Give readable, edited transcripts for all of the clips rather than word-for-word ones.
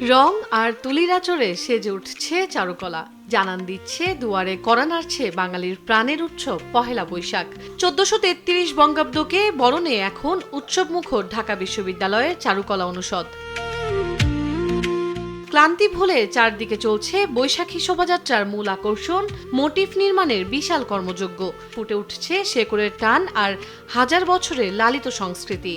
রং আর তুলির আঁচড়ে সেজে উঠছে চারুকলা, জানান দিচ্ছে দুয়ারে কড়া নাড়ছে বাঙালির প্রাণের উৎসব পহেলা বৈশাখ। 1433 বঙ্গাব্দকে বরণে এখন উৎসবমুখর ঢাকা বিশ্ববিদ্যালয়ের চারুকলা অনুষদ। ক্লান্তি ভুলে চারদিকে চলছে বৈশাখী শোভাযাত্রার মূল আকর্ষণ মোটিফ নির্মাণের বিশাল কর্মযজ্ঞ। ফুটে উঠছে শেকড়ের টান আর হাজার বছরের লালিত সংস্কৃতি।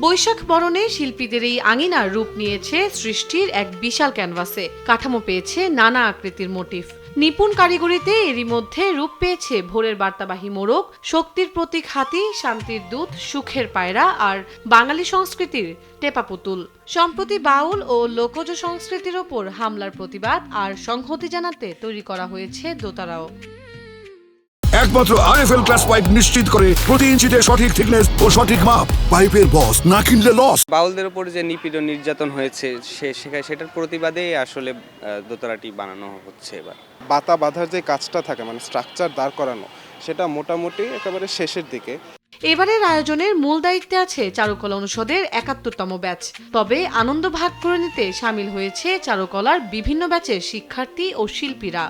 বৈশাখ বরণে শিল্পীদের এই আঙিনার রূপ নিয়েছে সৃষ্টির এক বিশাল ক্যানভাসে। কাঠামো পেয়েছে নানা আকৃতির মোটিফ। নিপুণ কারিগরিতে এরই মধ্যে রূপ পেয়েছে ভোরের বার্তাবাহী মোড়ক, শক্তির প্রতীক হাতি, শান্তির দূত, সুখের পায়রা আর বাঙালি সংস্কৃতির টেপা পুতুল। সম্প্রতি বাউল ও লোকজ সংস্কৃতির ওপর হামলার প্রতিবাদ আর সংহতি জানাতে তৈরি করা হয়েছে দোতারাও। একমাত্র আরএফএল ক্লাস পাইপ নিশ্চিত করে প্রতি ইঞ্চিতে সঠিক থিকনেস ও সঠিক মাপ। পাইপের বস, না কিনলে লস। বাউলদের উপর যে নিপীড়ন নির্যাতন হয়েছে সেটার প্রতিবাদেই আসলে দোতারাটি বানানো হচ্ছে। এবার বাতা বাঁধার যে কাজটা থাকে মানে স্ট্রাকচার দাঁড় করানো, সেটা মোটামুটি একেবারে শেষের দিকে। এবারের আয়োজনের মূল দায়িত্বে আছে চারুকলা অনুষদের ৭১তম ব্যাচ। তবে আনন্দ ভাগ করে নিতে সামিল হয়েছে চারুকলার বিভিন্ন ব্যাচের শিক্ষার্থী ও শিল্পীরা।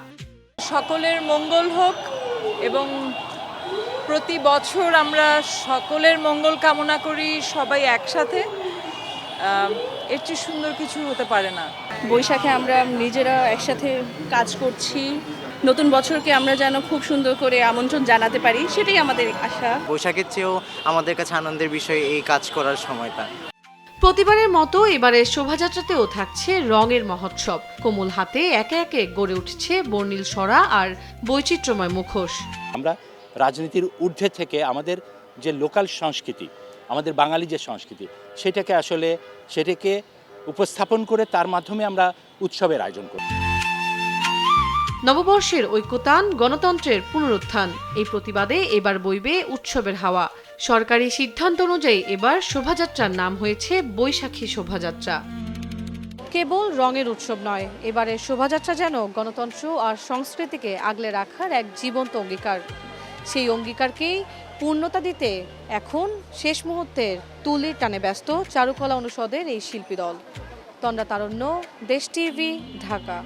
সকলের মঙ্গল হোক এবং প্রতি বছর আমরা সকলের মঙ্গল কামনা করি সবাই একসাথে। এর চেয়ে সুন্দর কিছু হতে পারে না। বৈশাখে আমরা নিজেরা একসাথে কাজ করছি, নতুন বছরকে আমরা যেন খুব সুন্দর করে আমন্ত্রণ জানাতে পারি, সেটাই আমাদের আশা। বৈশাখের চেয়েও আমাদের কাছে আনন্দের বিষয় এই কাজ করার সময়টা। প্রতিবারের মতো এবারের শোভাযাত্রাতেও থাকছে রঙের মহোৎসব। কোমল হাতে একে একে গড়ে উঠছে বর্ণিল সরা আর বৈচিত্র্যময় মুখোশ। আমরা রাজনীতির ঊর্ধ্বে থেকে আমাদের যে লোকাল সংস্কৃতি, আমাদের বাঙালি যে সংস্কৃতি, সেটাকে উপস্থাপন করে তার মাধ্যমে আমরা উৎসবের আয়োজন করি। নববর্ষের ঐক্যতান, গণতন্ত্রের পুনরুত্থান, এই প্রতিবাদে এবার বইবে উৎসবের হাওয়া। সরকারি সিদ্ধান্ত অনুযায়ী এবার শোভাযাত্রার নাম হয়েছে বৈশাখী শোভাযাত্রা। কেবল রঙের উৎসব নয়, এবারের শোভাযাত্রা যেন গণতন্ত্র আর সংস্কৃতিকে আগলে রাখার এক জীবন্ত অঙ্গীকার। সেই অঙ্গীকারকেই পূর্ণতা দিতে এখন শেষ মুহূর্তের তুলির টানে ব্যস্ত চারুকলা অনুষদের এই শিল্পী দল। তন্দ্রা তারণ্য, দেশ টিভি, ঢাকা।